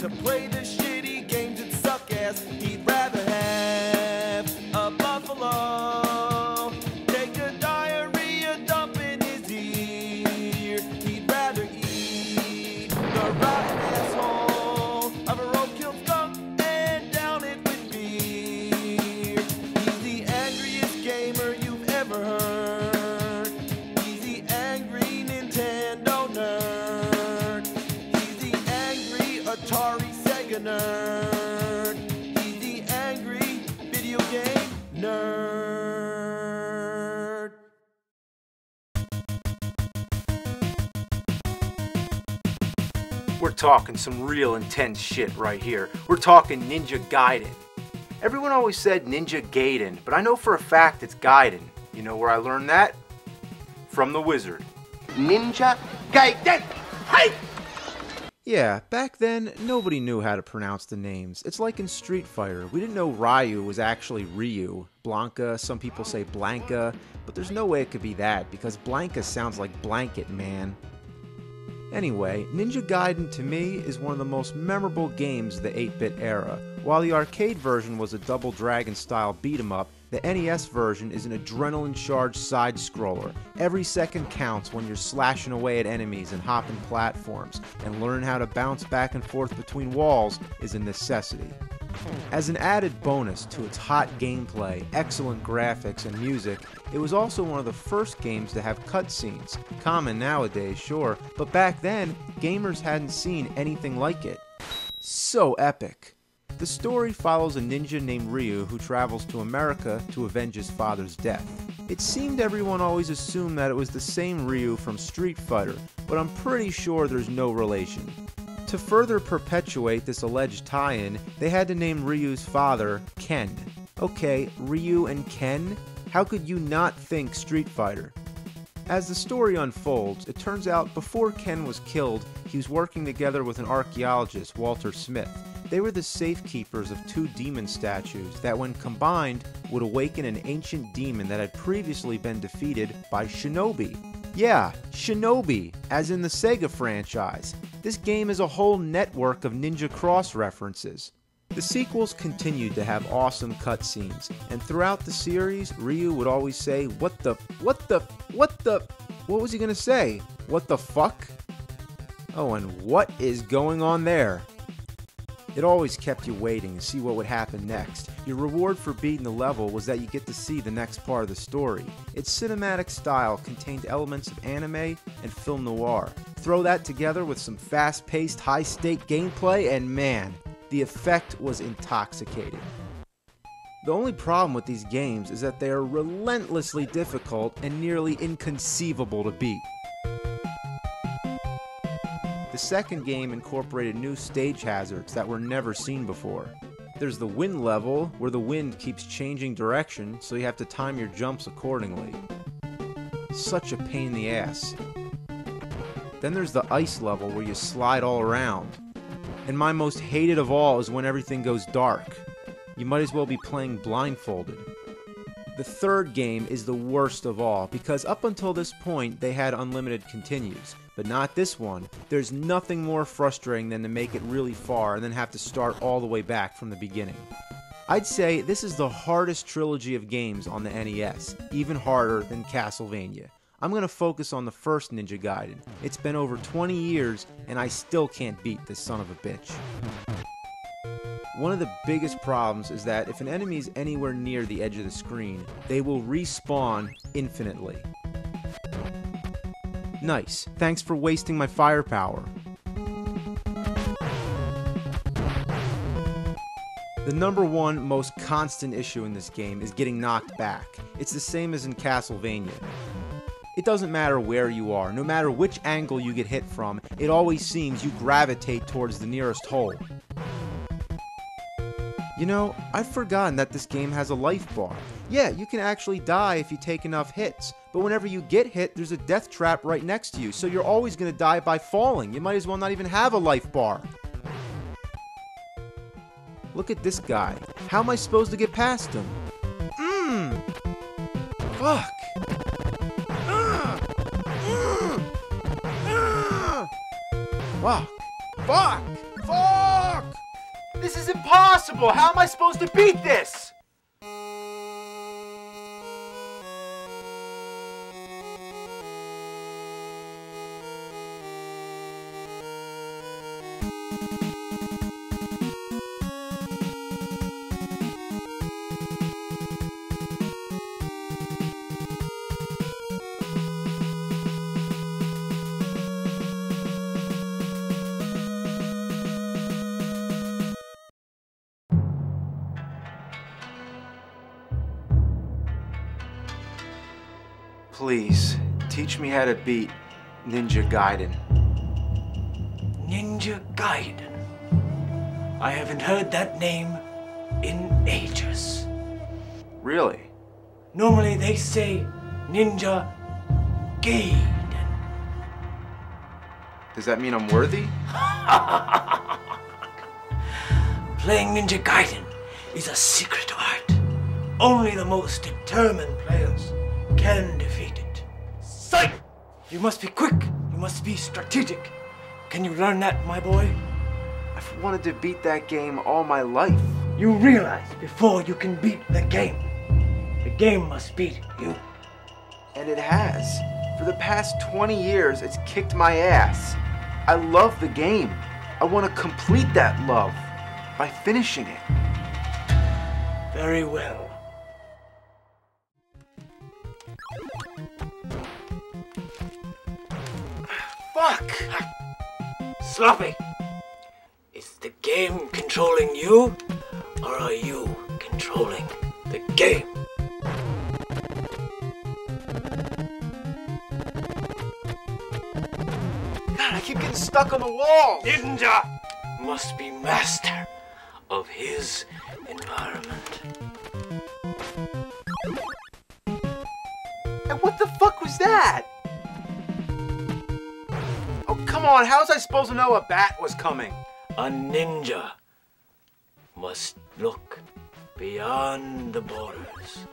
to play the shitty games that suck ass. He'd rather have a buffalo take a diarrhea dump in his ear. He'd rather eat the rotten asshole of a roadkill skunk and down it with beer. He's the angriest gamer you've ever heard. He's the angry Nintendo nerd. He's the angry Atari Sega nerd. He's the angry video game nerd. We're talking some real intense shit right here. We're talking Ninja Gaiden. Everyone always said Ninja Gaiden, but I know for a fact it's Gaiden. You know where I learned that? From the wizard. Ninja Gaiden! Hey! Yeah, back then, nobody knew how to pronounce the names. It's like in Street Fighter. We didn't know Ryu was actually Ryu. Blanca, some people say Blanca, but there's no way it could be that, because Blanca sounds like blanket, man. Anyway, Ninja Gaiden to me is one of the most memorable games of the 8-bit era. While the arcade version was a Double Dragon style beat 'em up, the NES version is an adrenaline-charged side-scroller. Every second counts when you're slashing away at enemies and hopping platforms, and learning how to bounce back and forth between walls is a necessity. As an added bonus to its hot gameplay, excellent graphics, and music, it was also one of the first games to have cutscenes. Common nowadays, sure, but back then, gamers hadn't seen anything like it. So epic. The story follows a ninja named Ryu who travels to America to avenge his father's death. It seemed everyone always assumed that it was the same Ryu from Street Fighter, but I'm pretty sure there's no relation. To further perpetuate this alleged tie-in, they had to name Ryu's father Ken. Okay, Ryu and Ken? How could you not think Street Fighter? As the story unfolds, it turns out before Ken was killed, he was working together with an archaeologist, Walter Smith. They were the safekeepers of two demon statues that, when combined, would awaken an ancient demon that had previously been defeated by Shinobi. Yeah, Shinobi, as in the Sega franchise. This game is a whole network of Ninja Cross references. The sequels continued to have awesome cutscenes, and throughout the series, Ryu would always say, what was he gonna say? What the fuck? Oh, and what is going on there? It always kept you waiting to see what would happen next. Your reward for beating the level was that you get to see the next part of the story. Its cinematic style contained elements of anime and film noir. Throw that together with some fast-paced, high-stake gameplay, and man, the effect was intoxicating. The only problem with these games is that they are relentlessly difficult and nearly inconceivable to beat. The second game incorporated new stage hazards that were never seen before. There's the wind level, where the wind keeps changing direction, so you have to time your jumps accordingly. Such a pain in the ass. Then there's the ice level, where you slide all around. And my most hated of all is when everything goes dark. You might as well be playing blindfolded. The third game is the worst of all, because up until this point they had unlimited continues, but not this one. There's nothing more frustrating than to make it really far and then have to start all the way back from the beginning. I'd say this is the hardest trilogy of games on the NES, even harder than Castlevania. I'm going to focus on the first Ninja Gaiden. It's been over 20 years and I still can't beat this son of a bitch. One of the biggest problems is that if an enemy is anywhere near the edge of the screen, they will respawn infinitely. Nice. Thanks for wasting my firepower. The number one most constant issue in this game is getting knocked back. It's the same as in Castlevania. It doesn't matter where you are, no matter which angle you get hit from, it always seems you gravitate towards the nearest hole. You know, I've forgotten that this game has a life bar. Yeah, you can actually die if you take enough hits, but whenever you get hit, there's a death trap right next to you, so you're always going to die by falling. You might as well not even have a life bar. Look at this guy. How am I supposed to get past him? Fuck. Fuck. Fuck. Fuck. This is impossible! How am I supposed to beat this? Please, teach me how to beat Ninja Gaiden. Ninja Gaiden. I haven't heard that name in ages. Really? Normally they say Ninja Gaiden. Does that mean I'm worthy? Playing Ninja Gaiden is a secret art. Only the most determined players can defeat it. Sight! You must be quick. You must be strategic. Can you learn that, my boy? I've wanted to beat that game all my life. You realize before you can beat the game must beat you. And it has. For the past 20 years, it's kicked my ass. I love the game. I want to complete that love by finishing it. Very well. Fuck! Sloppy! Is the game controlling you, or are you controlling the game? God, I keep getting stuck on the wall! Ninja must be master of his environment. And what the fuck was that? Oh, come on, how was I supposed to know a bat was coming? A ninja must look beyond the borders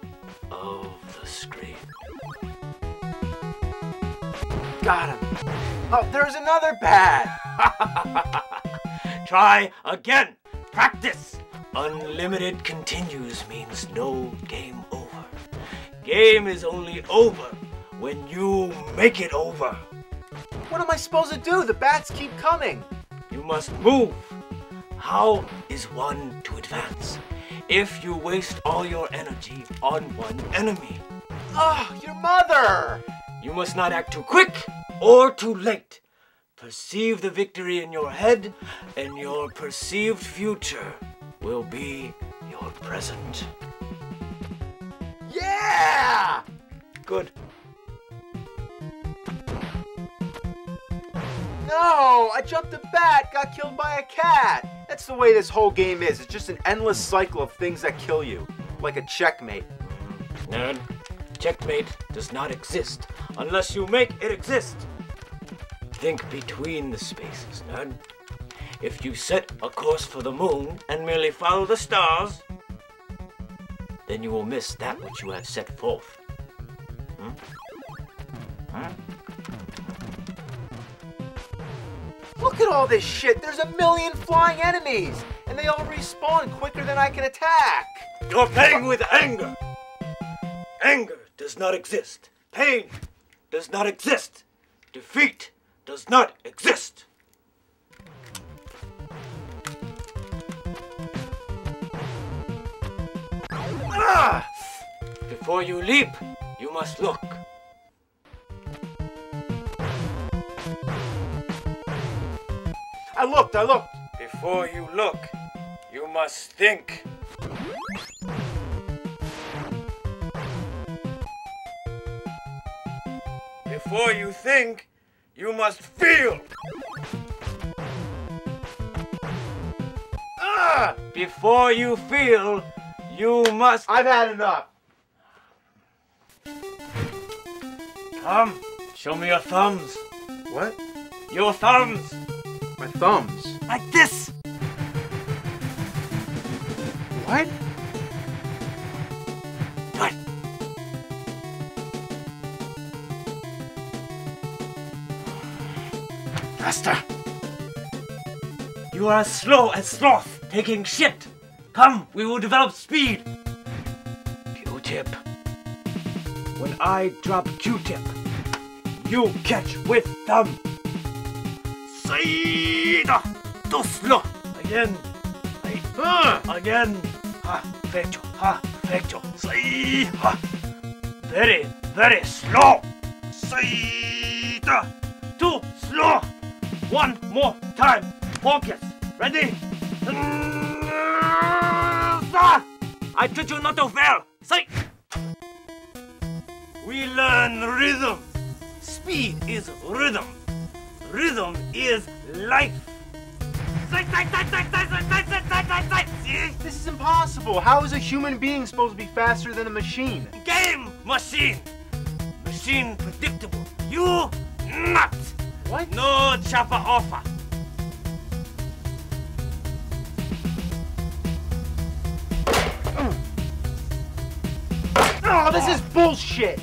of the screen. Got him. Oh, there's another bat! Try again. Practice. Unlimited continues means no game over. Game is only over when you make it over. What am I supposed to do? The bats keep coming. You must move. How is one to advance if you waste all your energy on one enemy? Oh, your mother! You must not act too quick or too late. Perceive the victory in your head, and your perceived future will be your present. Yeah! Good. No, I jumped a bat, got killed by a cat. That's the way this whole game is. It's just an endless cycle of things that kill you. Like a checkmate. Nerd, checkmate does not exist unless you make it exist. Think between the spaces, nerd. If you set a course for the moon and merely follow the stars, then you will miss that which you have set forth. Look at all this shit. There's a million flying enemies. And they all respawn quicker than I can attack. You're playing with anger. Anger does not exist. Pain does not exist. Defeat does not exist. Ah! Before you leap, you must look. I looked. Before you look, you must think. Before you think, you must feel. Ah! Before you feel, you must... I've had enough. Come, show me your thumbs. What? Your thumbs. My thumbs. Like this. What? What? Faster. You are as slow as sloth. taking shit. Come, we will develop speed. Q-tip. When I drop Q-tip, you catch with thumb. Side to slow. Again. Again. Ha, perfecto. Ha, perfecto. Side. Ha. Very, very slow. Side to slow. One more time. Focus. Ready? I told you not to fail. Say. We learn rhythm. Speed is rhythm. Rhythm is life. See? This is impossible. How is a human being supposed to be faster than a machine? Game machine. Machine predictable. You not. What? No chopper offer. Oh, this is bullshit.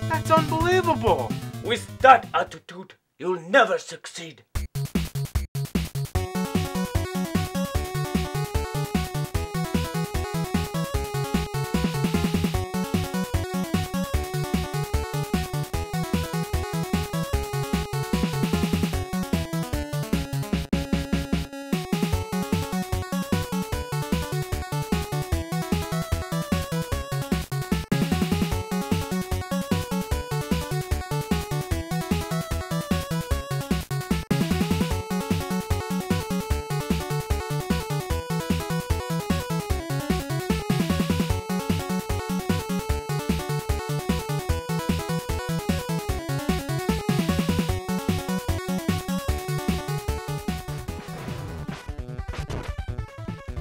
That's unbelievable. With that attitude, you'll never succeed.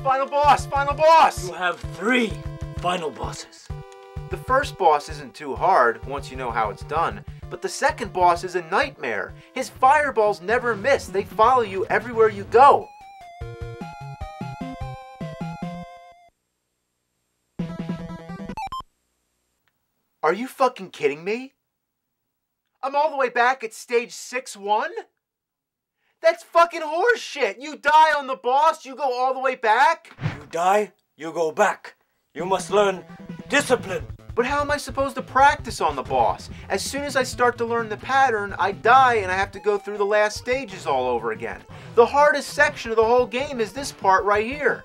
Final boss, final boss! You have 3 final bosses. The first boss isn't too hard once you know how it's done, but the second boss is a nightmare. His fireballs never miss. They follow you everywhere you go. Are you fucking kidding me? I'm all the way back at stage 6-1? That's fucking horseshit! You die on the boss, you go all the way back? You die, you go back. You must learn discipline. But how am I supposed to practice on the boss? As soon as I start to learn the pattern, I die and I have to go through the last stages all over again. The hardest section of the whole game is this part right here.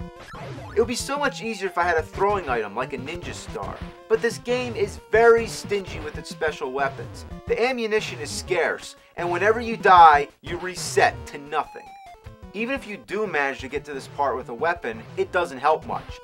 It would be so much easier if I had a throwing item like a ninja star. But this game is very stingy with its special weapons. The ammunition is scarce, and whenever you die, you reset to nothing. Even if you do manage to get to this part with a weapon, it doesn't help much.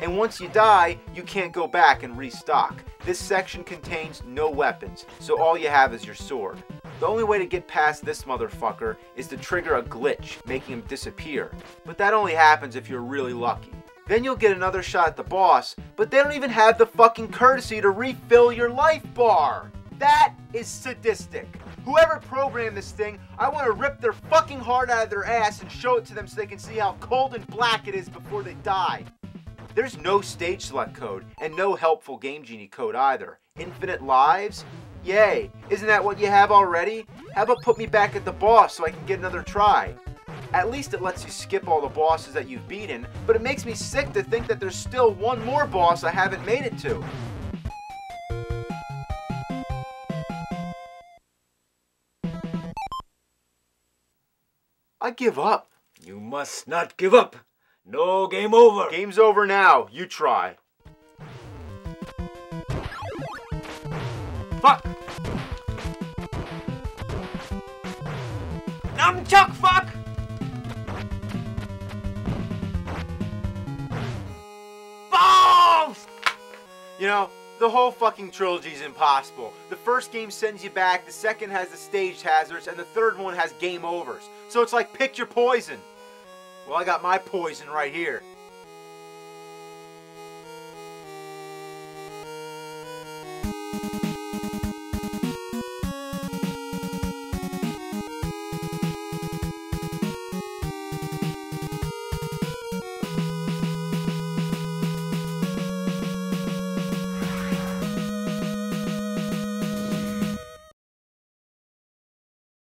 And once you die, you can't go back and restock. This section contains no weapons, so all you have is your sword. The only way to get past this motherfucker is to trigger a glitch, making him disappear. But that only happens if you're really lucky. Then you'll get another shot at the boss, but they don't even have the fucking courtesy to refill your life bar. That is sadistic. Whoever programmed this thing, I want to rip their fucking heart out of their ass and show it to them so they can see how cold and black it is before they die. There's no stage select code, and no helpful Game Genie code either. Infinite lives? Yay, isn't that what you have already? How about put me back at the boss so I can get another try? At least it lets you skip all the bosses that you've beaten, but it makes me sick to think that there's still one more boss I haven't made it to. I give up. You must not give up. No game over. Game's over now. You try. Fuck. Nunchuck fuck. Balls. You know, the whole fucking trilogy is impossible. The first game sends you back, the second has the staged hazards, and the third one has game overs. So it's like pick your poison. Well, I got my poison right here.